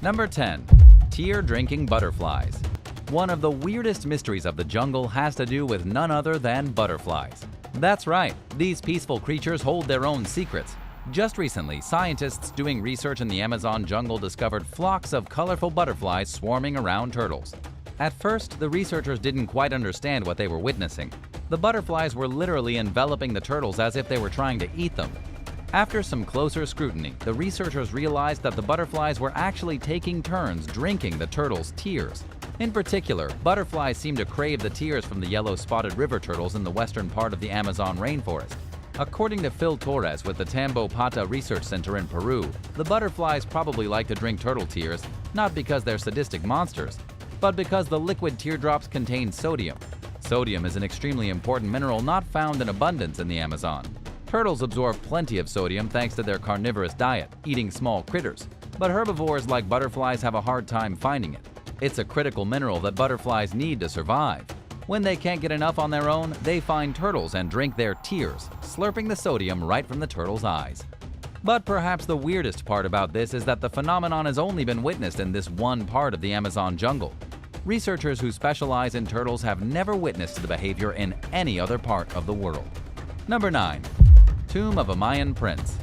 Number 10. Tear-drinking butterflies. One of the weirdest mysteries of the jungle has to do with none other than butterflies. That's right, these peaceful creatures hold their own secrets. Just recently, scientists doing research in the Amazon jungle discovered flocks of colorful butterflies swarming around turtles. At first, the researchers didn't quite understand what they were witnessing. The butterflies were literally enveloping the turtles as if they were trying to eat them. After some closer scrutiny, the researchers realized that the butterflies were actually taking turns drinking the turtles' tears. In particular, butterflies seem to crave the tears from the yellow-spotted river turtles in the western part of the Amazon rainforest. According to Phil Torres with the Tambopata Research Center in Peru, the butterflies probably like to drink turtle tears, not because they're sadistic monsters, but because the liquid teardrops contain sodium. Sodium is an extremely important mineral not found in abundance in the Amazon. Turtles absorb plenty of sodium thanks to their carnivorous diet, eating small critters, but herbivores like butterflies have a hard time finding it. It's a critical mineral that butterflies need to survive. When they can't get enough on their own, they find turtles and drink their tears, slurping the sodium right from the turtle's eyes. But perhaps the weirdest part about this is that the phenomenon has only been witnessed in this one part of the Amazon jungle. Researchers who specialize in turtles have never witnessed the behavior in any other part of the world. Number 9. Tomb of a Mayan Prince.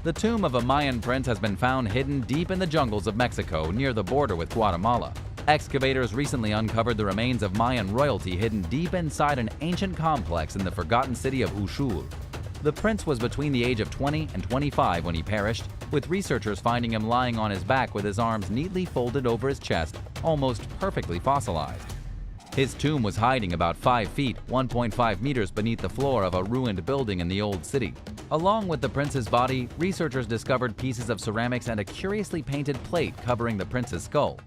The tomb of a Mayan prince has been found hidden deep in the jungles of Mexico near the border with Guatemala. Excavators recently uncovered the remains of Mayan royalty hidden deep inside an ancient complex in the forgotten city of Uxul. The prince was between the age of 20 and 25 when he perished, with researchers finding him lying on his back with his arms neatly folded over his chest, almost perfectly fossilized. His tomb was hiding about 5 feet, 1.5 meters beneath the floor of a ruined building in the old city. Along with the prince's body, researchers discovered pieces of ceramics and a curiously painted plate covering the prince's skull.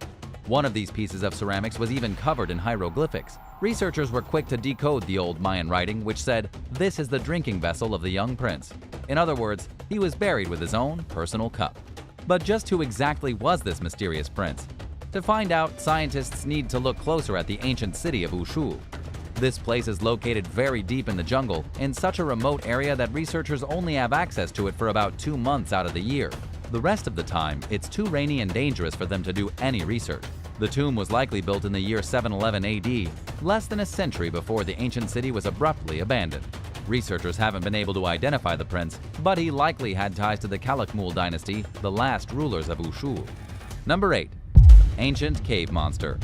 One of these pieces of ceramics was even covered in hieroglyphics. Researchers were quick to decode the old Mayan writing, which said, "This is the drinking vessel of the young prince." In other words, he was buried with his own personal cup. But just who exactly was this mysterious prince? To find out, scientists need to look closer at the ancient city of Uxul. This place is located very deep in the jungle, in such a remote area that researchers only have access to it for about 2 months out of the year. The rest of the time, it's too rainy and dangerous for them to do any research. The tomb was likely built in the year 711 AD, less than a century before the ancient city was abruptly abandoned. Researchers haven't been able to identify the prince, but he likely had ties to the Calakmul dynasty, the last rulers of Uxul. Number 8. Ancient Cave Monster.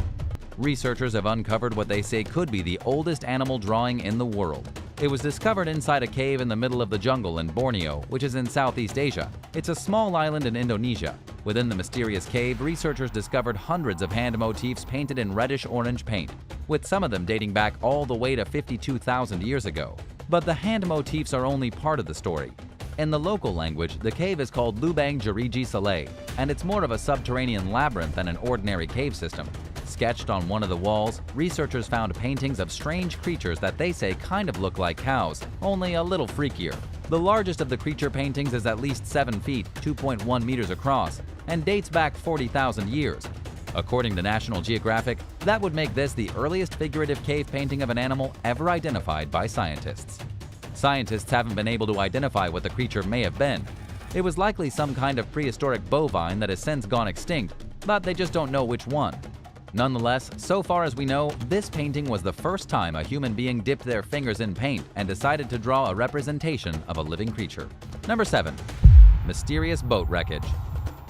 Researchers have uncovered what they say could be the oldest animal drawing in the world. It was discovered inside a cave in the middle of the jungle in Borneo, which is in Southeast Asia. It's a small island in Indonesia. Within the mysterious cave, researchers discovered hundreds of hand motifs painted in reddish-orange paint, with some of them dating back all the way to 52,000 years ago. But the hand motifs are only part of the story. In the local language, the cave is called Lubang Jeriji Saleh, and it's more of a subterranean labyrinth than an ordinary cave system. Sketched on one of the walls, researchers found paintings of strange creatures that they say kind of look like cows, only a little freakier. The largest of the creature paintings is at least 7 feet, 2.1 meters across, and dates back 40,000 years. According to National Geographic, that would make this the earliest figurative cave painting of an animal ever identified by scientists. Scientists haven't been able to identify what the creature may have been. It was likely some kind of prehistoric bovine that has since gone extinct, but they just don't know which one. Nonetheless, so far as we know, this painting was the first time a human being dipped their fingers in paint and decided to draw a representation of a living creature. Number 7. Mysterious Boat Wreckage.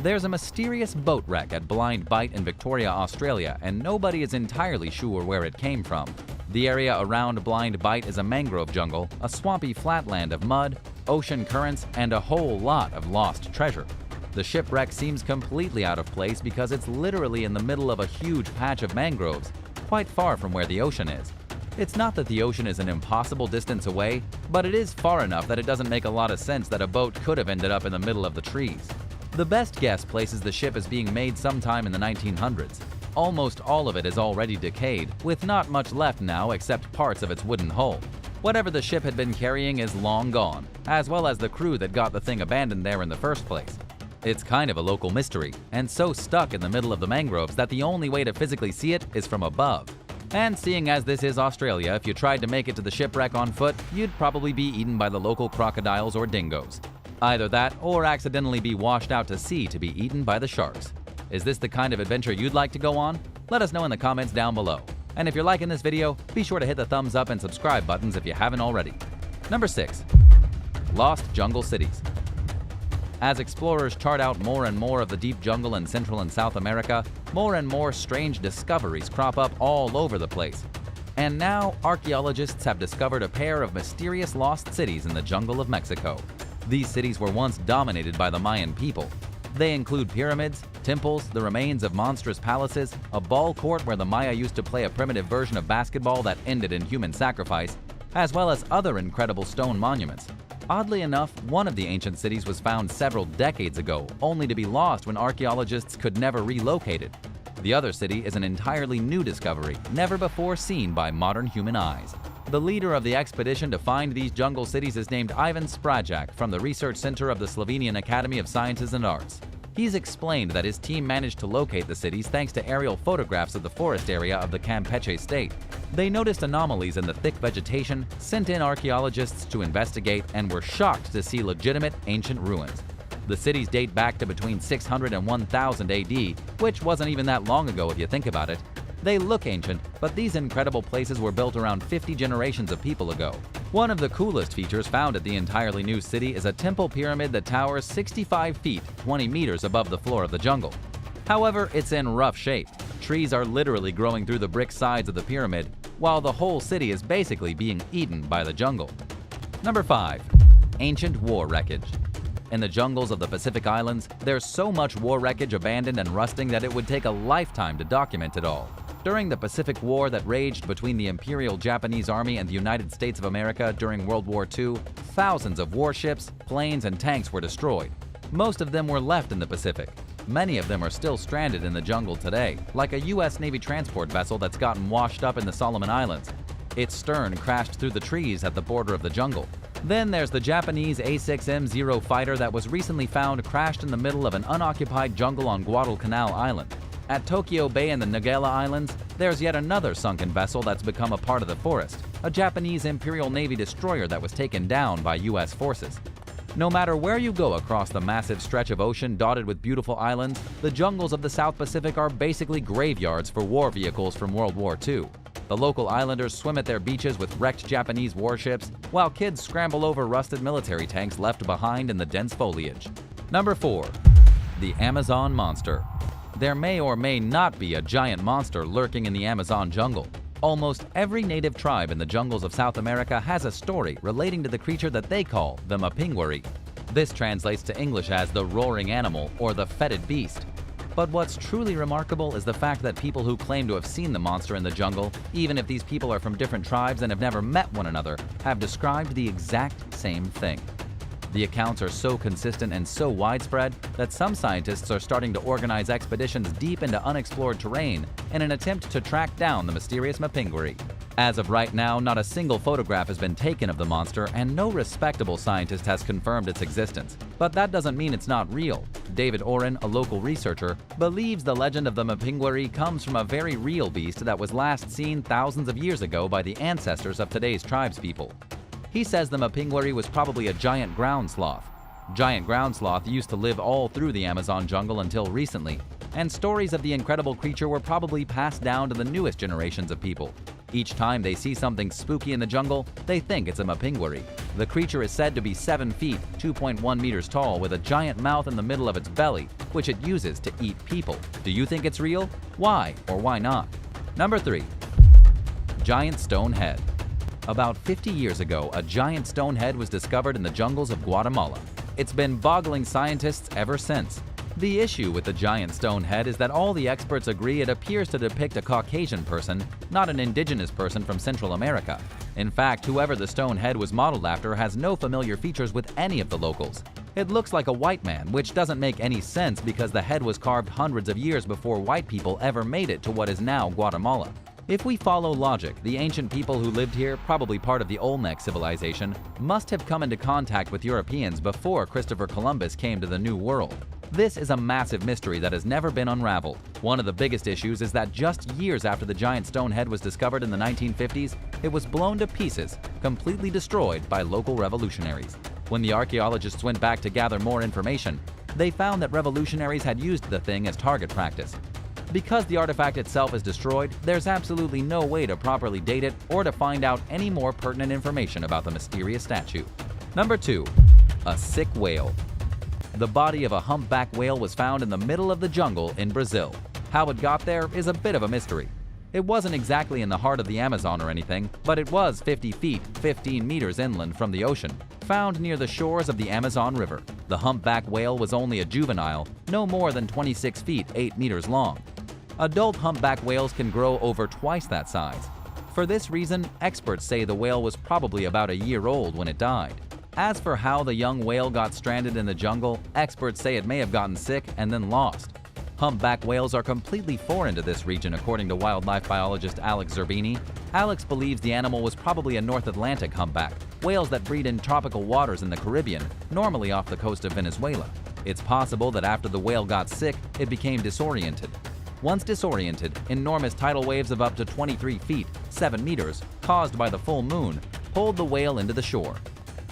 There's a mysterious boat wreck at Blind Bight in Victoria, Australia, and nobody is entirely sure where it came from. The area around Blind Bight is a mangrove jungle, a swampy flatland of mud, ocean currents, and a whole lot of lost treasure. The shipwreck seems completely out of place because it's literally in the middle of a huge patch of mangroves, quite far from where the ocean is. It's not that the ocean is an impossible distance away, but it is far enough that it doesn't make a lot of sense that a boat could have ended up in the middle of the trees. The best guess places the ship as being made sometime in the 1900s. Almost all of it is already decayed, with not much left now except parts of its wooden hull. Whatever the ship had been carrying is long gone, as well as the crew that got the thing abandoned there in the first place. It's kind of a local mystery, and so stuck in the middle of the mangroves that the only way to physically see it is from above. And seeing as this is Australia, if you tried to make it to the shipwreck on foot, you'd probably be eaten by the local crocodiles or dingoes. Either that, or accidentally be washed out to sea to be eaten by the sharks. Is this the kind of adventure you'd like to go on? Let us know in the comments down below. And if you're liking this video, be sure to hit the thumbs up and subscribe buttons if you haven't already. Number 6. Lost Jungle Cities. As explorers chart out more and more of the deep jungle in Central and South America, more and more strange discoveries crop up all over the place. And now, archaeologists have discovered a pair of mysterious lost cities in the jungle of Mexico. These cities were once dominated by the Mayan people. They include pyramids, temples, the remains of monstrous palaces, a ball court where the Maya used to play a primitive version of basketball that ended in human sacrifice, as well as other incredible stone monuments. Oddly enough, one of the ancient cities was found several decades ago, only to be lost when archaeologists could never relocate it. The other city is an entirely new discovery, never before seen by modern human eyes. The leader of the expedition to find these jungle cities is named Ivan Sprajak from the Research Center of the Slovenian Academy of Sciences and Arts. He's explained that his team managed to locate the cities thanks to aerial photographs of the forest area of the Campeche state. They noticed anomalies in the thick vegetation, sent in archaeologists to investigate, and were shocked to see legitimate ancient ruins. The cities date back to between 600 and 1000 AD, which wasn't even that long ago if you think about it. They look ancient, but these incredible places were built around 50 generations of people ago. One of the coolest features found at the entirely new city is a temple pyramid that towers 65 feet, 20 meters above the floor of the jungle. However, it's in rough shape. Trees are literally growing through the brick sides of the pyramid, while the whole city is basically being eaten by the jungle. Number 5. Ancient War Wreckage. In the jungles of the Pacific Islands, there's so much war wreckage abandoned and rusting that it would take a lifetime to document it all. During the Pacific War that raged between the Imperial Japanese Army and the United States of America during World War II, thousands of warships, planes, and tanks were destroyed. Most of them were left in the Pacific. Many of them are still stranded in the jungle today, like a U.S. Navy transport vessel that's gotten washed up in the Solomon Islands. Its stern crashed through the trees at the border of the jungle. Then there's the Japanese A-6M-0 fighter that was recently found crashed in the middle of an unoccupied jungle on Guadalcanal Island. At Tokyo Bay and the Nagala Islands, there's yet another sunken vessel that's become a part of the forest, a Japanese Imperial Navy destroyer that was taken down by U.S. forces. No matter where you go across the massive stretch of ocean dotted with beautiful islands, the jungles of the South Pacific are basically graveyards for war vehicles from World War II. The local islanders swim at their beaches with wrecked Japanese warships, while kids scramble over rusted military tanks left behind in the dense foliage. Number 4. The Amazon Monster. There may or may not be a giant monster lurking in the Amazon jungle. Almost every native tribe in the jungles of South America has a story relating to the creature that they call the Mapinguari. This translates to English as the roaring animal or the fetid beast. But what's truly remarkable is the fact that people who claim to have seen the monster in the jungle, even if these people are from different tribes and have never met one another, have described the exact same thing. The accounts are so consistent and so widespread that some scientists are starting to organize expeditions deep into unexplored terrain in an attempt to track down the mysterious Mapinguari. As of right now, not a single photograph has been taken of the monster, and no respectable scientist has confirmed its existence. But that doesn't mean it's not real. David Oren, a local researcher, believes the legend of the Mapinguari comes from a very real beast that was last seen thousands of years ago by the ancestors of today's tribespeople. He says the Mapinguari was probably a giant ground sloth. Giant ground sloth used to live all through the Amazon jungle until recently, and stories of the incredible creature were probably passed down to the newest generations of people. Each time they see something spooky in the jungle, they think it's a Mapinguari. The creature is said to be 7 feet, 2.1 meters tall, with a giant mouth in the middle of its belly, which it uses to eat people. Do you think it's real? Why or why not? Number 3. Giant Stone Head. About 50 years ago, a giant stone head was discovered in the jungles of Guatemala. It's been boggling scientists ever since. The issue with the giant stone head is that all the experts agree it appears to depict a Caucasian person, not an indigenous person from Central America. In fact, whoever the stone head was modeled after has no familiar features with any of the locals. It looks like a white man, which doesn't make any sense because the head was carved hundreds of years before white people ever made it to what is now Guatemala. If we follow logic, the ancient people who lived here, probably part of the Olmec civilization, must have come into contact with Europeans before Christopher Columbus came to the New World. This is a massive mystery that has never been unraveled. One of the biggest issues is that just years after the giant stone head was discovered in the 1950s, it was blown to pieces, completely destroyed by local revolutionaries. When the archaeologists went back to gather more information, They found that revolutionaries had used the thing as target practice. Because the artifact itself is destroyed, there's absolutely no way to properly date it or to find out any more pertinent information about the mysterious statue. Number 2. A sick whale. The body of a humpback whale was found in the middle of the jungle in Brazil. How it got there is a bit of a mystery. It wasn't exactly in the heart of the Amazon or anything, but it was 50 feet, 15 meters inland from the ocean, found near the shores of the Amazon River. The humpback whale was only a juvenile, no more than 26 feet, 8 meters long. Adult humpback whales can grow over twice that size. For this reason, experts say the whale was probably about a year old when it died. As for how the young whale got stranded in the jungle, experts say it may have gotten sick and then lost. Humpback whales are completely foreign to this region, according to wildlife biologist Alex Zerbini. Alex believes the animal was probably a North Atlantic humpback, whales that breed in tropical waters in the Caribbean, normally off the coast of Venezuela. It's possible that after the whale got sick, it became disoriented. Once disoriented, enormous tidal waves of up to 23 feet, 7 meters, caused by the full moon, pulled the whale into the shore.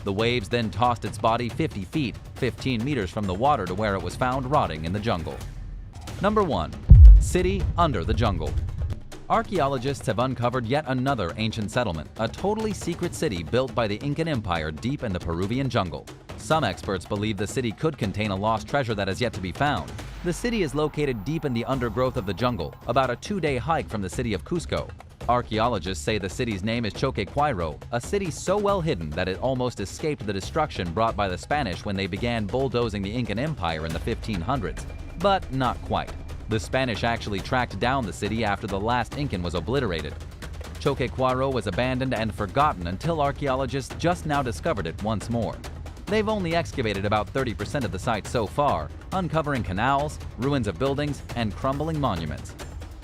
The waves then tossed its body 50 feet, 15 meters from the water to where it was found rotting in the jungle. Number 1. City under the jungle. Archaeologists have uncovered yet another ancient settlement, a totally secret city built by the Incan Empire deep in the Peruvian jungle. Some experts believe the city could contain a lost treasure that has yet to be found. The city is located deep in the undergrowth of the jungle, about a 2-day hike from the city of Cusco. Archaeologists say the city's name is Choquequirao, a city so well hidden that it almost escaped the destruction brought by the Spanish when they began bulldozing the Incan Empire in the 1500s. But not quite. The Spanish actually tracked down the city after the last Incan was obliterated. Choquequirao was abandoned and forgotten until archaeologists just now discovered it once more. They've only excavated about 30% of the site so far, uncovering canals, ruins of buildings, and crumbling monuments.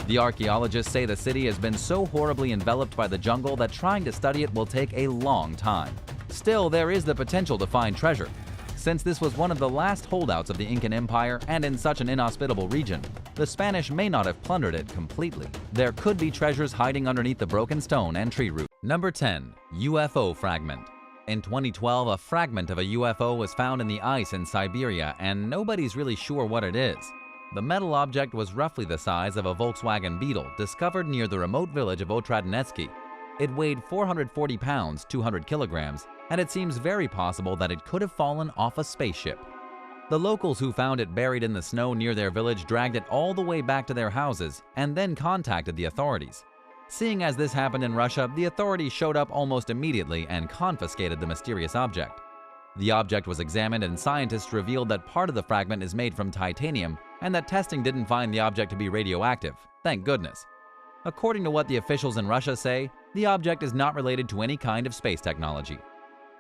The archaeologists say the city has been so horribly enveloped by the jungle that trying to study it will take a long time. Still, there is the potential to find treasure. Since this was one of the last holdouts of the Incan Empire and in such an inhospitable region, the Spanish may not have plundered it completely. There could be treasures hiding underneath the broken stone and tree root. Number 10. UFO Fragment. In 2012, a fragment of a UFO was found in the ice in Siberia, and nobody's really sure what it is. The metal object was roughly the size of a Volkswagen Beetle discovered near the remote village of Otradnetsky. It weighed 440 pounds, 200 kilograms, and it seems very possible that it could have fallen off a spaceship. The locals who found it buried in the snow near their village dragged it all the way back to their houses and then contacted the authorities. Seeing as this happened in Russia, the authorities showed up almost immediately and confiscated the mysterious object. The object was examined and scientists revealed that part of the fragment is made from titanium and that testing didn't find the object to be radioactive. Thank goodness. According to what the officials in Russia say, the object is not related to any kind of space technology.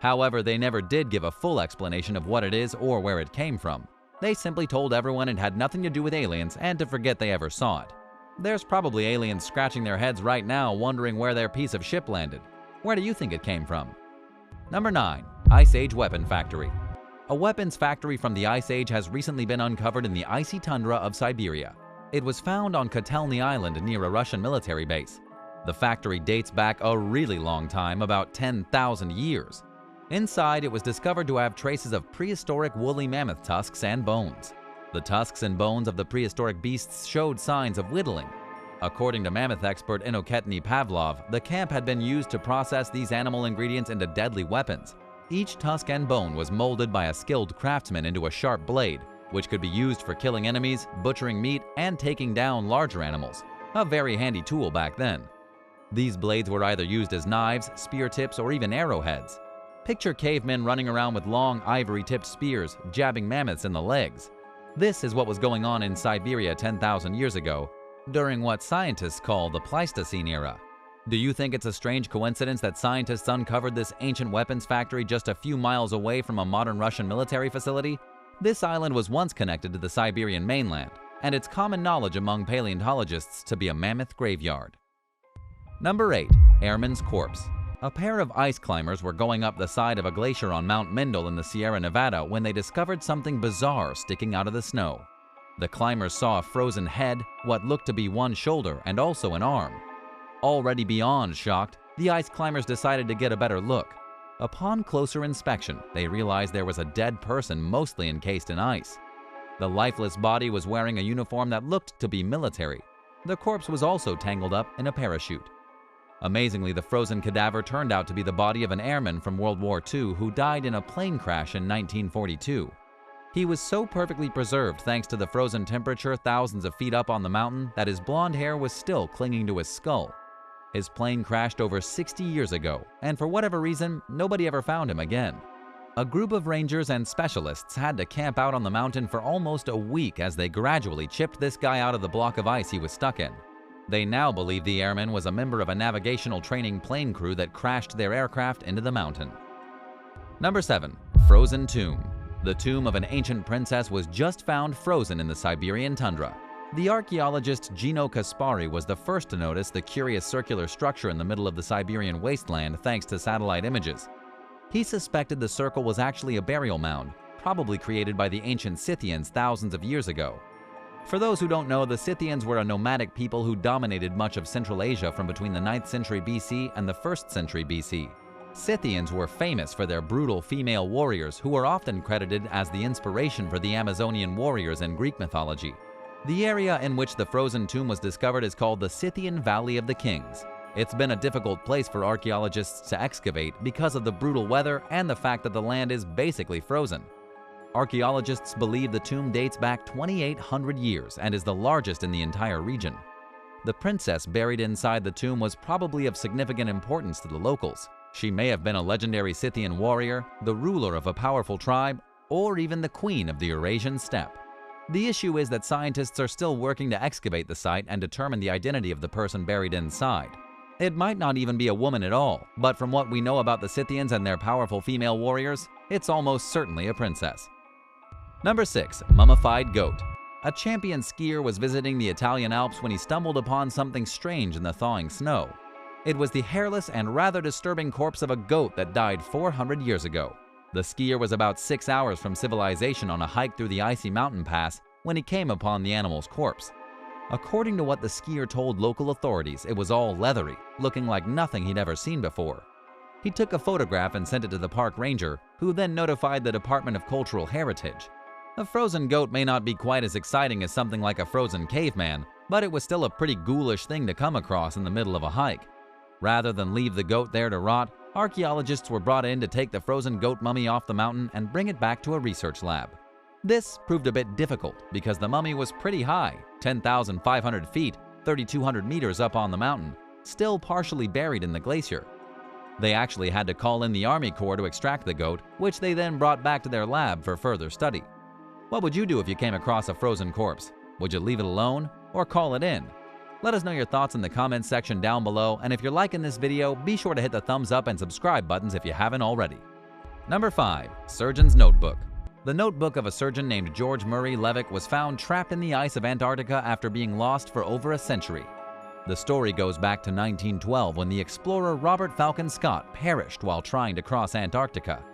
However, they never did give a full explanation of what it is or where it came from. They simply told everyone it had nothing to do with aliens and to forget they ever saw it. There's probably aliens scratching their heads right now wondering where their piece of ship landed. Where do you think it came from? Number 9. Ice Age Weapon Factory. A weapons factory from the Ice Age has recently been uncovered in the icy tundra of Siberia. It was found on Kotelny Island near a Russian military base. The factory dates back a really long time, about 10,000 years. Inside, it was discovered to have traces of prehistoric woolly mammoth tusks and bones. The tusks and bones of the prehistoric beasts showed signs of whittling. According to mammoth expert Inoketny Pavlov, the camp had been used to process these animal ingredients into deadly weapons. Each tusk and bone was molded by a skilled craftsman into a sharp blade, which could be used for killing enemies, butchering meat, and taking down larger animals. A very handy tool back then. These blades were either used as knives, spear tips, or even arrowheads. Picture cavemen running around with long ivory-tipped spears, jabbing mammoths in the legs. This is what was going on in Siberia 10,000 years ago, during what scientists call the Pleistocene era. Do you think it's a strange coincidence that scientists uncovered this ancient weapons factory just a few miles away from a modern Russian military facility? This island was once connected to the Siberian mainland, and it's common knowledge among paleontologists to be a mammoth graveyard. Number 8. Airmans Corpse. A pair of ice climbers were going up the side of a glacier on Mount Mindel in the Sierra Nevada when they discovered something bizarre sticking out of the snow. The climbers saw a frozen head, what looked to be one shoulder, and also an arm. Already beyond shocked, the ice climbers decided to get a better look. Upon closer inspection, they realized there was a dead person mostly encased in ice. The lifeless body was wearing a uniform that looked to be military. The corpse was also tangled up in a parachute. Amazingly, the frozen cadaver turned out to be the body of an airman from World War II who died in a plane crash in 1942. He was so perfectly preserved thanks to the frozen temperature thousands of feet up on the mountain that his blonde hair was still clinging to his skull. His plane crashed over 60 years ago, and for whatever reason, nobody ever found him again. A group of rangers and specialists had to camp out on the mountain for almost a week as they gradually chipped this guy out of the block of ice he was stuck in. They now believe the airman was a member of a navigational training plane crew that crashed their aircraft into the mountain. Number 7. Frozen Tomb. The tomb of an ancient princess was just found frozen in the Siberian tundra. The archaeologist Gino Kaspari was the first to notice the curious circular structure in the middle of the Siberian wasteland thanks to satellite images. He suspected the circle was actually a burial mound, probably created by the ancient Scythians thousands of years ago. For those who don't know, the Scythians were a nomadic people who dominated much of Central Asia from between the 9th century BC and the 1st century BC. Scythians were famous for their brutal female warriors who were often credited as the inspiration for the Amazonian warriors in Greek mythology. The area in which the frozen tomb was discovered is called the Scythian Valley of the Kings. It's been a difficult place for archaeologists to excavate because of the brutal weather and the fact that the land is basically frozen. Archaeologists believe the tomb dates back 2,800 years and is the largest in the entire region. The princess buried inside the tomb was probably of significant importance to the locals. She may have been a legendary Scythian warrior, the ruler of a powerful tribe, or even the queen of the Eurasian steppe. The issue is that scientists are still working to excavate the site and determine the identity of the person buried inside. It might not even be a woman at all, but from what we know about the Scythians and their powerful female warriors, it's almost certainly a princess. Number 6. Mummified Goat. A champion skier was visiting the Italian Alps when he stumbled upon something strange in the thawing snow. It was the hairless and rather disturbing corpse of a goat that died 400 years ago. The skier was about 6 hours from civilization on a hike through the icy mountain pass when he came upon the animal's corpse. According to what the skier told local authorities, it was all leathery, looking like nothing he'd ever seen before. He took a photograph and sent it to the park ranger, who then notified the Department of Cultural Heritage. A frozen goat may not be quite as exciting as something like a frozen caveman, but it was still a pretty ghoulish thing to come across in the middle of a hike. Rather than leave the goat there to rot, archaeologists were brought in to take the frozen goat mummy off the mountain and bring it back to a research lab. This proved a bit difficult because the mummy was pretty high, 10,500 feet, 3,200 meters up on the mountain, still partially buried in the glacier. They actually had to call in the Army Corps to extract the goat, which they then brought back to their lab for further study. What would you do if you came across a frozen corpse? Would you leave it alone or call it in? Let us know your thoughts in the comments section down below, and if you're liking this video, be sure to hit the thumbs up and subscribe buttons if you haven't already. Number 5. Surgeon's Notebook. The notebook of a surgeon named George Murray Levick was found trapped in the ice of Antarctica after being lost for over a century. The story goes back to 1912 when the explorer Robert Falcon Scott perished while trying to cross Antarctica.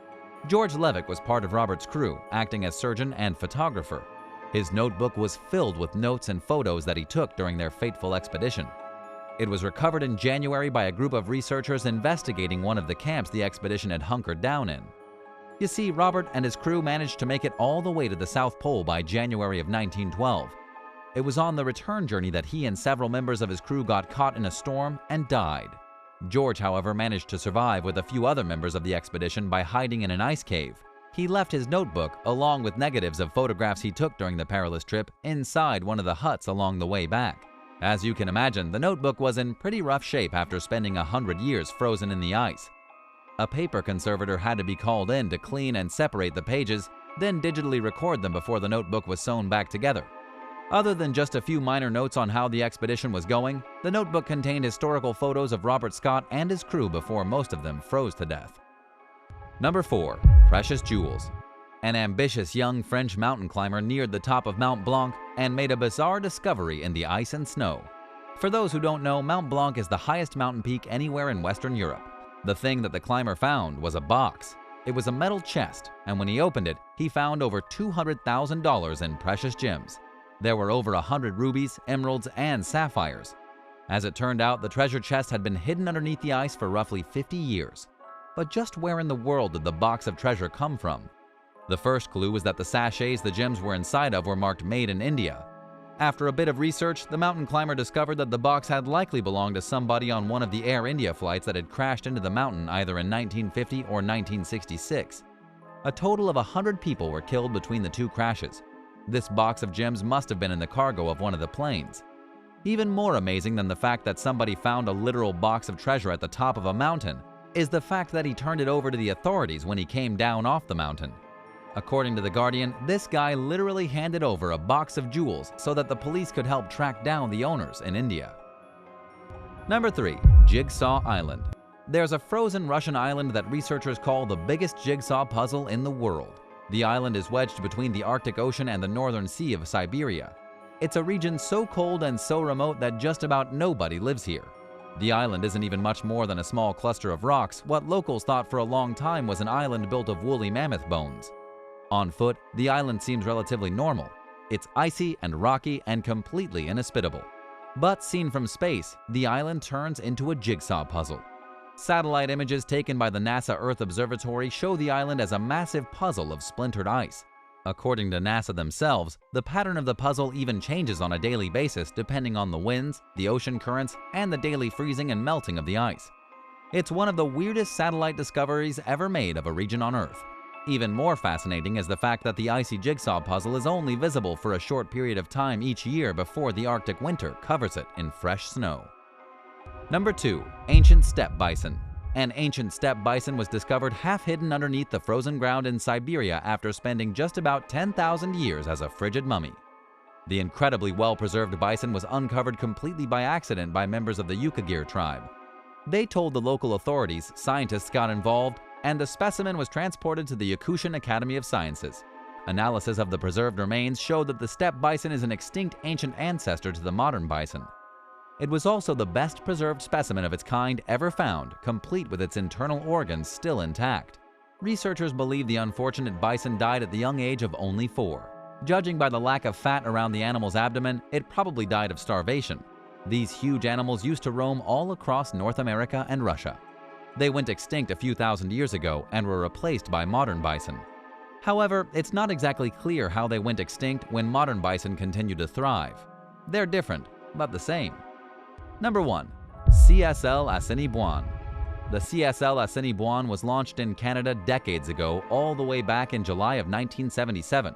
George Levick was part of Robert's crew, acting as surgeon and photographer. His notebook was filled with notes and photos that he took during their fateful expedition. It was recovered in January by a group of researchers investigating one of the camps the expedition had hunkered down in. You see, Robert and his crew managed to make it all the way to the South Pole by January of 1912. It was on the return journey that he and several members of his crew got caught in a storm and died. George, however, managed to survive with a few other members of the expedition by hiding in an ice cave. He left his notebook, along with negatives of photographs he took during the perilous trip, inside one of the huts along the way back. As you can imagine, the notebook was in pretty rough shape after spending 100 years frozen in the ice. A paper conservator had to be called in to clean and separate the pages, then digitally record them before the notebook was sewn back together. Other than just a few minor notes on how the expedition was going, the notebook contained historical photos of Robert Scott and his crew before most of them froze to death. Number 4. Precious Jewels. An ambitious young French mountain climber neared the top of Mount Blanc and made a bizarre discovery in the ice and snow. For those who don't know, Mount Blanc is the highest mountain peak anywhere in Western Europe. The thing that the climber found was a box. It was a metal chest, and when he opened it, he found over $200,000 in precious gems. There were over 100 rubies, emeralds, and sapphires. As it turned out, the treasure chest had been hidden underneath the ice for roughly 50 years. But just where in the world did the box of treasure come from? The first clue was that the sachets the gems were inside of were marked Made in India. After a bit of research, the mountain climber discovered that the box had likely belonged to somebody on one of the Air India flights that had crashed into the mountain either in 1950 or 1966. A total of 100 people were killed between the two crashes. This box of gems must have been in the cargo of one of the planes. Even more amazing than the fact that somebody found a literal box of treasure at the top of a mountain is the fact that he turned it over to the authorities when he came down off the mountain. According to The Guardian, this guy literally handed over a box of jewels so that the police could help track down the owners in India. Number 3. Jigsaw Island. There's a frozen Russian island that researchers call the biggest jigsaw puzzle in the world. The island is wedged between the Arctic Ocean and the northern sea of Siberia. It's a region so cold and so remote that just about nobody lives here. The island isn't even much more than a small cluster of rocks, what locals thought for a long time was an island built of woolly mammoth bones. On foot, the island seems relatively normal. It's icy and rocky and completely inhospitable. But seen from space, the island turns into a jigsaw puzzle. Satellite images taken by the NASA Earth Observatory show the island as a massive puzzle of splintered ice. According to NASA themselves, the pattern of the puzzle even changes on a daily basis depending on the winds, the ocean currents, and the daily freezing and melting of the ice. It's one of the weirdest satellite discoveries ever made of a region on Earth. Even more fascinating is the fact that the icy jigsaw puzzle is only visible for a short period of time each year before the Arctic winter covers it in fresh snow. Number 2. Ancient Steppe Bison. An ancient steppe bison was discovered half hidden underneath the frozen ground in Siberia after spending just about 10,000 years as a frigid mummy. The incredibly well-preserved bison was uncovered completely by accident by members of the Yukagir tribe. They told the local authorities, scientists got involved, and the specimen was transported to the Yakutian Academy of Sciences. Analysis of the preserved remains showed that the steppe bison is an extinct ancient ancestor to the modern bison. It was also the best preserved specimen of its kind ever found, complete with its internal organs still intact. Researchers believe the unfortunate bison died at the young age of only 4. Judging by the lack of fat around the animal's abdomen, it probably died of starvation. These huge animals used to roam all across North America and Russia. They went extinct a few thousand years ago and were replaced by modern bison. However, it's not exactly clear how they went extinct when modern bison continue to thrive. They're different, but the same. Number 1. CSL Assiniboine. The CSL Assiniboine was launched in Canada decades ago, all the way back in July of 1977.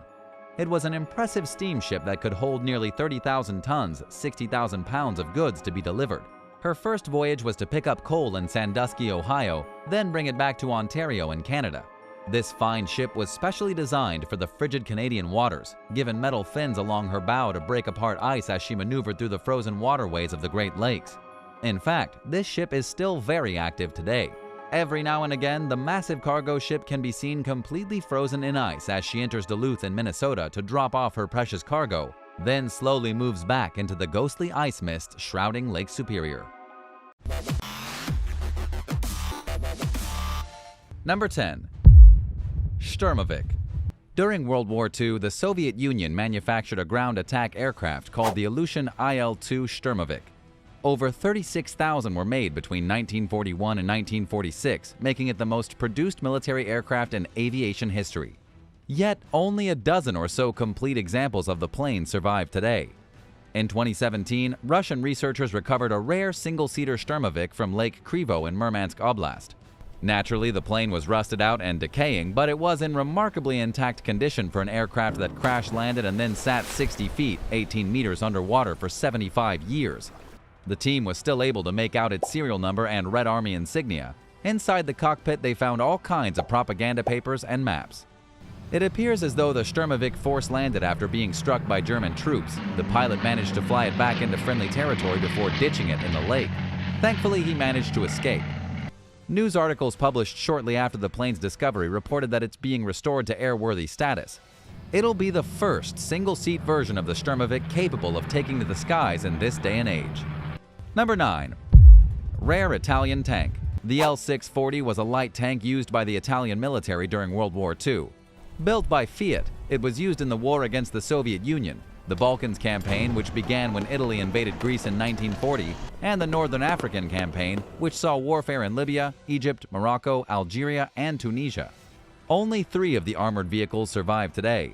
It was an impressive steamship that could hold nearly 30,000 tons, 60,000 pounds of goods to be delivered. Her first voyage was to pick up coal in Sandusky, Ohio, then bring it back to Ontario in Canada. This fine ship was specially designed for the frigid Canadian waters, given metal fins along her bow to break apart ice as she maneuvered through the frozen waterways of the Great Lakes. In fact, this ship is still very active today. Every now and again, the massive cargo ship can be seen completely frozen in ice as she enters Duluth in Minnesota to drop off her precious cargo, then slowly moves back into the ghostly ice mist shrouding Lake Superior. Number 10. Sturmovic. During World War II, the Soviet Union manufactured a ground attack aircraft called the Ilyushin Il-2 Sturmovic. Over 36,000 were made between 1941 and 1946, making it the most produced military aircraft in aviation history. Yet, only a dozen or so complete examples of the plane survive today. In 2017, Russian researchers recovered a rare single-seater Sturmovic from Lake Krivo in Murmansk Oblast. Naturally, the plane was rusted out and decaying, but it was in remarkably intact condition for an aircraft that crash-landed and then sat 60 feet, 18 meters underwater for 75 years. The team was still able to make out its serial number and Red Army insignia. Inside the cockpit, they found all kinds of propaganda papers and maps. It appears as though the Sturmovic force-landed after being struck by German troops. The pilot managed to fly it back into friendly territory before ditching it in the lake. Thankfully, he managed to escape. News articles published shortly after the plane's discovery reported that it's being restored to airworthy status. It'll be the first single-seat version of the Sturmovic capable of taking to the skies in this day and age. Number 9. Rare Italian tank. The L-640 was a light tank used by the Italian military during World War II. Built by Fiat, it was used in the war against the Soviet Union, the Balkans campaign, which began when Italy invaded Greece in 1940, and the Northern African campaign, which saw warfare in Libya, Egypt, Morocco, Algeria, and Tunisia. Only 3 of the armored vehicles survive today.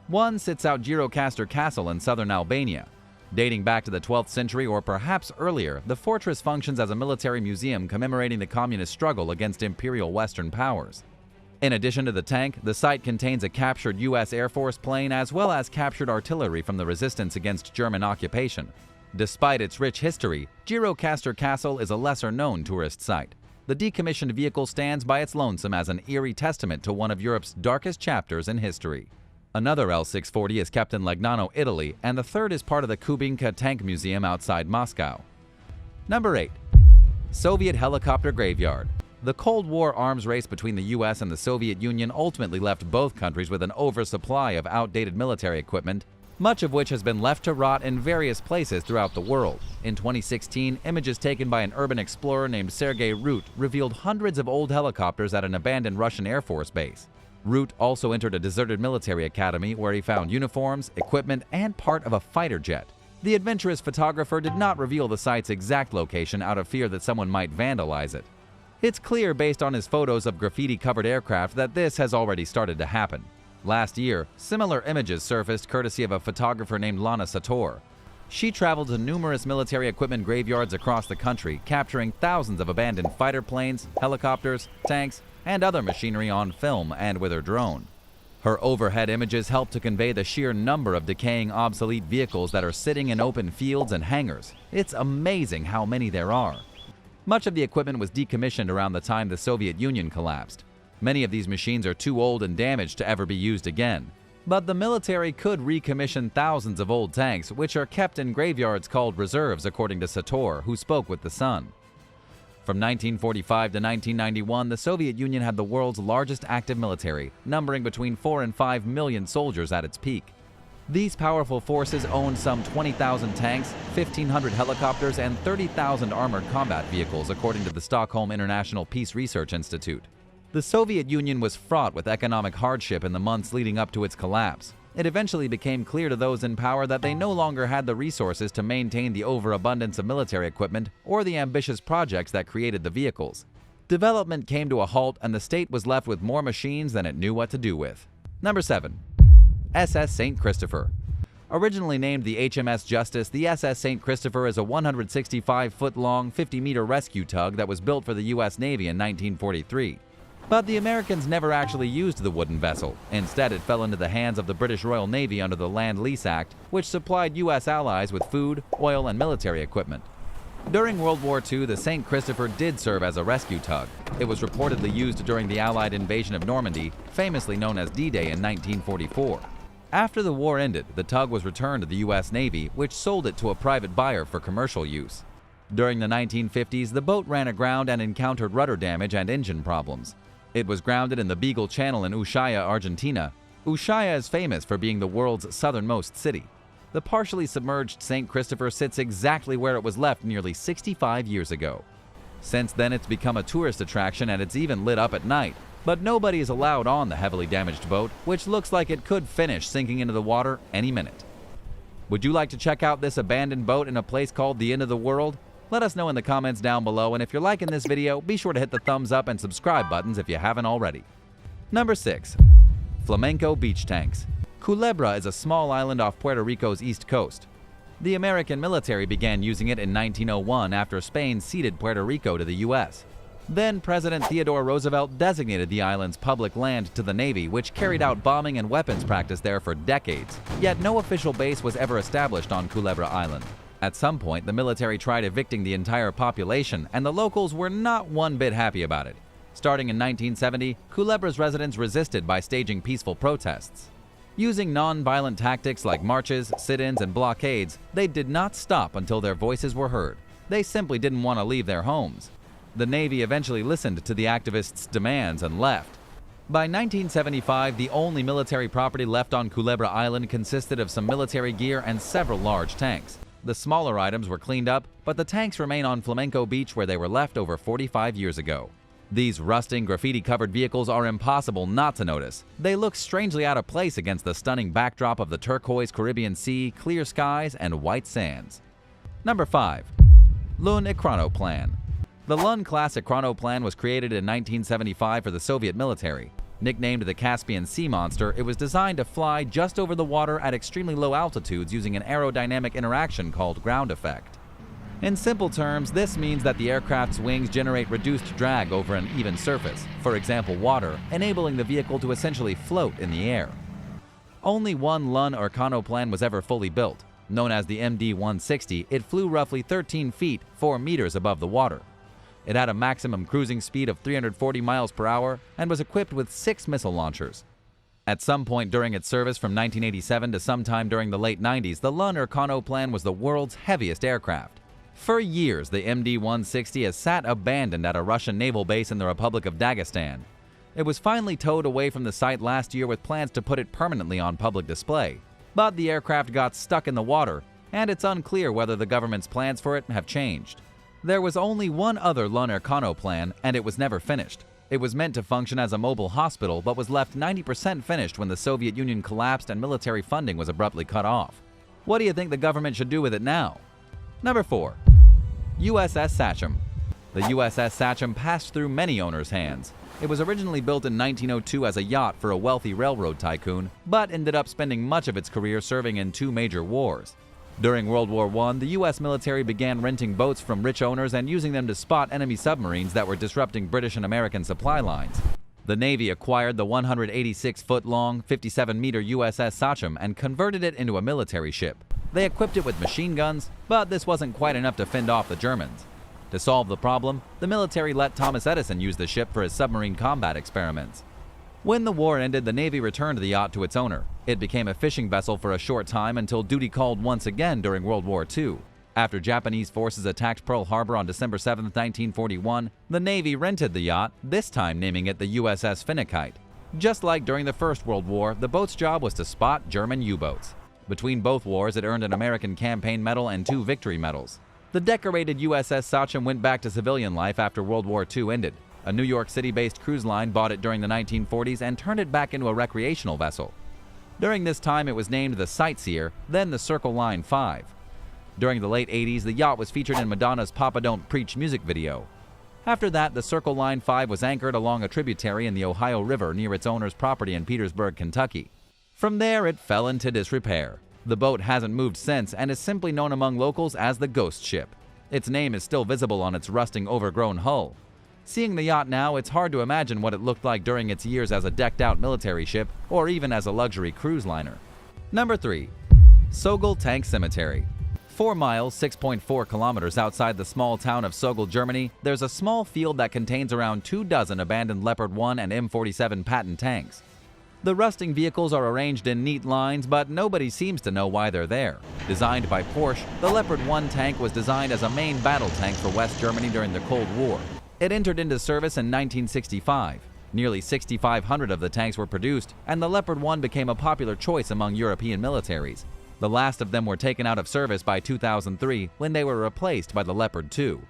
One sits out Gjirokastër Castle in southern Albania. Dating back to the 12th century or perhaps earlier, the fortress functions as a military museum commemorating the communist struggle against imperial Western powers. In addition to the tank, the site contains a captured U.S. Air Force plane as well as captured artillery from the resistance against German occupation. Despite its rich history, Gjirokastër Castle is a lesser-known tourist site. The decommissioned vehicle stands by its lonesome as an eerie testament to one of Europe's darkest chapters in history. Another L-640 is kept in Legnano, Italy, and the third is part of the Kubinka Tank Museum outside Moscow. Number 8. Soviet Helicopter Graveyard. The Cold War arms race between the U.S. and the Soviet Union ultimately left both countries with an oversupply of outdated military equipment, much of which has been left to rot in various places throughout the world. In 2016, images taken by an urban explorer named Sergei Root revealed hundreds of old helicopters at an abandoned Russian Air Force base. Root also entered a deserted military academy where he found uniforms, equipment, and part of a fighter jet. The adventurous photographer did not reveal the site's exact location out of fear that someone might vandalize it. It's clear based on his photos of graffiti-covered aircraft that this has already started to happen. Last year, similar images surfaced courtesy of a photographer named Lana Sator. She traveled to numerous military equipment graveyards across the country, capturing thousands of abandoned fighter planes, helicopters, tanks, and other machinery on film and with her drone. Her overhead images help to convey the sheer number of decaying, obsolete vehicles that are sitting in open fields and hangars. It's amazing how many there are. Much of the equipment was decommissioned around the time the Soviet Union collapsed. Many of these machines are too old and damaged to ever be used again. But the military could recommission thousands of old tanks, which are kept in graveyards called reserves, according to Sator, who spoke with The Sun. From 1945 to 1991, the Soviet Union had the world's largest active military, numbering between 4 and 5 million soldiers at its peak. These powerful forces owned some 20,000 tanks, 1,500 helicopters, and 30,000 armored combat vehicles, according to the Stockholm International Peace Research Institute. The Soviet Union was fraught with economic hardship in the months leading up to its collapse. It eventually became clear to those in power that they no longer had the resources to maintain the overabundance of military equipment or the ambitious projects that created the vehicles. Development came to a halt and the state was left with more machines than it knew what to do with. Number 7. SS St. Christopher. Originally named the HMS Justice, the SS St. Christopher is a 165-foot-long, 50-meter rescue tug that was built for the U.S. Navy in 1943. But the Americans never actually used the wooden vessel. Instead, it fell into the hands of the British Royal Navy under the Land-Lease Act, which supplied U.S. allies with food, oil, and military equipment. During World War II, the St. Christopher did serve as a rescue tug. It was reportedly used during the Allied invasion of Normandy, famously known as D-Day in 1944. After the war ended, the tug was returned to the U.S. Navy, which sold it to a private buyer for commercial use. During the 1950s, the boat ran aground and encountered rudder damage and engine problems. It was grounded in the Beagle Channel in Ushuaia, Argentina. Ushuaia is famous for being the world's southernmost city. The partially submerged St. Christopher sits exactly where it was left nearly 65 years ago. Since then, it's become a tourist attraction and it's even lit up at night. But nobody is allowed on the heavily damaged boat, which looks like it could finish sinking into the water any minute. Would you like to check out this abandoned boat in a place called the End of the World? Let us know in the comments down below, and if you're liking this video, be sure to hit the thumbs up and subscribe buttons if you haven't already. Number 6. Flamenco Beach Tanks. Culebra is a small island off Puerto Rico's east coast. The American military began using it in 1901 after Spain ceded Puerto Rico to the U.S. Then President Theodore Roosevelt designated the island's public land to the Navy, which carried out bombing and weapons practice there for decades. Yet no official base was ever established on Culebra Island. At some point, the military tried evicting the entire population, and the locals were not one bit happy about it. Starting in 1970, Culebra's residents resisted by staging peaceful protests. Using non-violent tactics like marches, sit-ins, and blockades, they did not stop until their voices were heard. They simply didn't want to leave their homes. The Navy eventually listened to the activists' demands and left. By 1975, the only military property left on Culebra Island consisted of some military gear and several large tanks. The smaller items were cleaned up, but the tanks remain on Flamenco Beach where they were left over 45 years ago. These rusting, graffiti-covered vehicles are impossible not to notice. They look strangely out of place against the stunning backdrop of the turquoise Caribbean Sea, clear skies, and white sands. Number 5. Lun Chronoplan. The Lun classic Chronoplan was created in 1975 for the Soviet military. Nicknamed the Caspian Sea Monster, it was designed to fly just over the water at extremely low altitudes using an aerodynamic interaction called ground effect. In simple terms, this means that the aircraft's wings generate reduced drag over an even surface, for example water, enabling the vehicle to essentially float in the air. Only one Lun or Chronoplan was ever fully built. Known as the MD-160, it flew roughly 13 feet, 4 meters above the water. It had a maximum cruising speed of 340 miles per hour and was equipped with 6 missile launchers. At some point during its service from 1987 to sometime during the late 90s, the Lun or Chronoplan was the world's heaviest aircraft. For years, the MD-160 has sat abandoned at a Russian naval base in the Republic of Dagestan. It was finally towed away from the site last year with plans to put it permanently on public display. But the aircraft got stuck in the water, and it's unclear whether the government's plans for it have changed. There was only one other Lun or Chronoplan, and it was never finished. It was meant to function as a mobile hospital, but was left 90% finished when the Soviet Union collapsed and military funding was abruptly cut off. What do you think the government should do with it now? Number 4. USS Sachem. The USS Sachem passed through many owners' hands. It was originally built in 1902 as a yacht for a wealthy railroad tycoon, but ended up spending much of its career serving in 2 major wars. During World War I, the U.S. military began renting boats from rich owners and using them to spot enemy submarines that were disrupting British and American supply lines. The Navy acquired the 186-foot-long, 57-meter USS Sachem and converted it into a military ship. They equipped it with machine guns, but this wasn't quite enough to fend off the Germans. To solve the problem, the military let Thomas Edison use the ship for his submarine combat experiments. When the war ended, the Navy returned the yacht to its owner. It became a fishing vessel for a short time until duty called once again during World War II. After Japanese forces attacked Pearl Harbor on December 7, 1941, the Navy rented the yacht, this time naming it the USS Finneckite. Just like during the First World War, the boat's job was to spot German U-boats. Between both wars, it earned an American Campaign Medal and 2 Victory Medals. The decorated USS Sachem went back to civilian life after World War II ended. A New York City-based cruise line bought it during the 1940s and turned it back into a recreational vessel. During this time, it was named the Sightseer, then the Circle Line 5. During the late 80s, the yacht was featured in Madonna's Papa Don't Preach music video. After that, the Circle Line 5 was anchored along a tributary in the Ohio River near its owner's property in Petersburg, Kentucky. From there, it fell into disrepair. The boat hasn't moved since and is simply known among locals as the Ghost Ship. Its name is still visible on its rusting, overgrown hull. Seeing the yacht now, it's hard to imagine what it looked like during its years as a decked-out military ship or even as a luxury cruise liner. Number 3. Sogel Tank Cemetery. 4 miles, 6.4 kilometers outside the small town of Sogel, Germany, there's a small field that contains around 24 abandoned Leopard 1 and M47 Patton tanks. The rusting vehicles are arranged in neat lines, but nobody seems to know why they're there. Designed by Porsche, the Leopard 1 tank was designed as a main battle tank for West Germany during the Cold War. It entered into service in 1965. Nearly 6,500 of the tanks were produced, and the Leopard 1 became a popular choice among European militaries. The last of them were taken out of service by 2003 when they were replaced by the Leopard 2.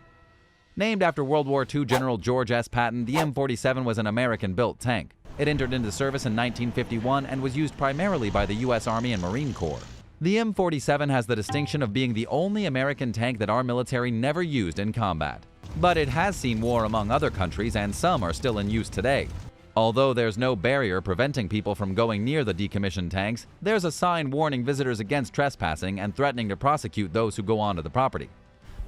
Named after World War II General George S. Patton, the M47 was an American-built tank. It entered into service in 1951 and was used primarily by the U.S. Army and Marine Corps. The M47 has the distinction of being the only American tank that our military never used in combat. But it has seen war among other countries, and some are still in use today. Although there's no barrier preventing people from going near the decommissioned tanks, there's a sign warning visitors against trespassing and threatening to prosecute those who go onto the property.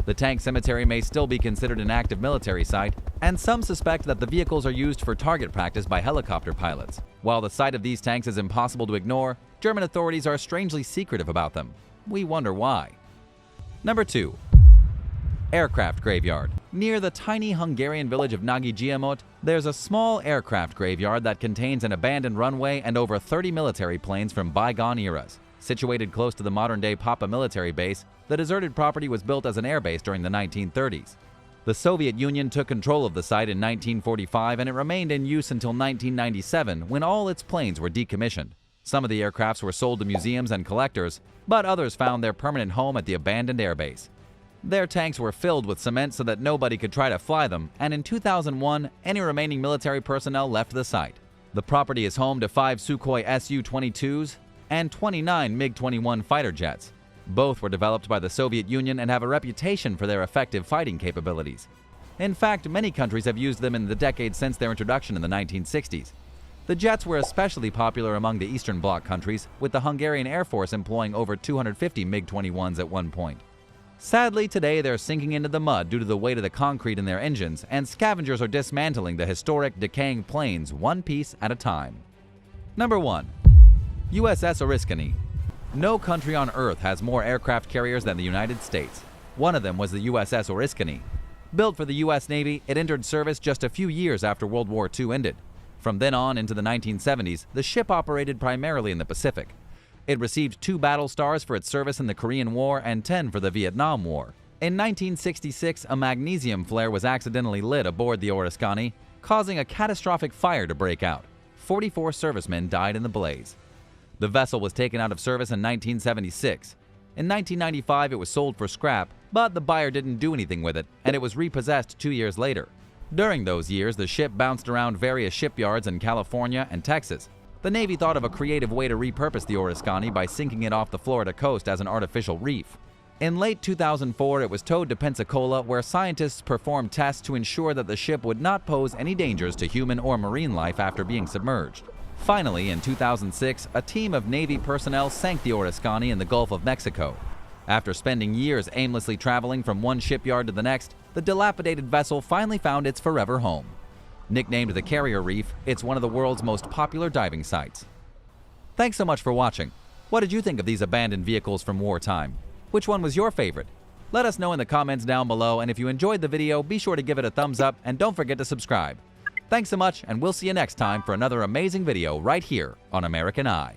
The tank cemetery may still be considered an active military site, and some suspect that the vehicles are used for target practice by helicopter pilots. While the sight of these tanks is impossible to ignore, German authorities are strangely secretive about them. We wonder why. Number 2. Aircraft Graveyard. Near the tiny Hungarian village of Nagy Gyamot, there's a small aircraft graveyard that contains an abandoned runway and over 30 military planes from bygone eras. Situated close to the modern-day Papa military base, the deserted property was built as an airbase during the 1930s. The Soviet Union took control of the site in 1945, and it remained in use until 1997 when all its planes were decommissioned. Some of the aircrafts were sold to museums and collectors, but others found their permanent home at the abandoned airbase. Their tanks were filled with cement so that nobody could try to fly them, and in 2001, any remaining military personnel left the site. The property is home to 5 Sukhoi Su-22s and 29 MiG-21 fighter jets. Both were developed by the Soviet Union and have a reputation for their effective fighting capabilities. In fact, many countries have used them in the decades since their introduction in the 1960s. The jets were especially popular among the Eastern Bloc countries, with the Hungarian Air Force employing over 250 MiG-21s at one point. Sadly, today they're sinking into the mud due to the weight of the concrete in their engines, and scavengers are dismantling the historic, decaying planes one piece at a time. Number 1. USS Oriskany. No country on Earth has more aircraft carriers than the United States. One of them was the USS Oriskany. Built for the U.S. Navy, it entered service just a few years after World War II ended. From then on into the 1970s, the ship operated primarily in the Pacific. It received 2 battle stars for its service in the Korean War and 10 for the Vietnam War. In 1966, a magnesium flare was accidentally lit aboard the Oriskany, causing a catastrophic fire to break out. 44 servicemen died in the blaze. The vessel was taken out of service in 1976. In 1995, it was sold for scrap, but the buyer didn't do anything with it, and it was repossessed 2 years later. During those years, the ship bounced around various shipyards in California and Texas. The Navy thought of a creative way to repurpose the Oriskany by sinking it off the Florida coast as an artificial reef. In late 2004, it was towed to Pensacola, where scientists performed tests to ensure that the ship would not pose any dangers to human or marine life after being submerged. Finally, in 2006, a team of Navy personnel sank the Oriskany in the Gulf of Mexico. After spending years aimlessly traveling from one shipyard to the next, the dilapidated vessel finally found its forever home. Nicknamed the Carrier Reef, it's one of the world's most popular diving sites. Thanks so much for watching. What did you think of these abandoned vehicles from wartime? Which one was your favorite? Let us know in the comments down below, and if you enjoyed the video, be sure to give it a thumbs up and don't forget to subscribe. Thanks so much, and we'll see you next time for another amazing video right here on American Eye.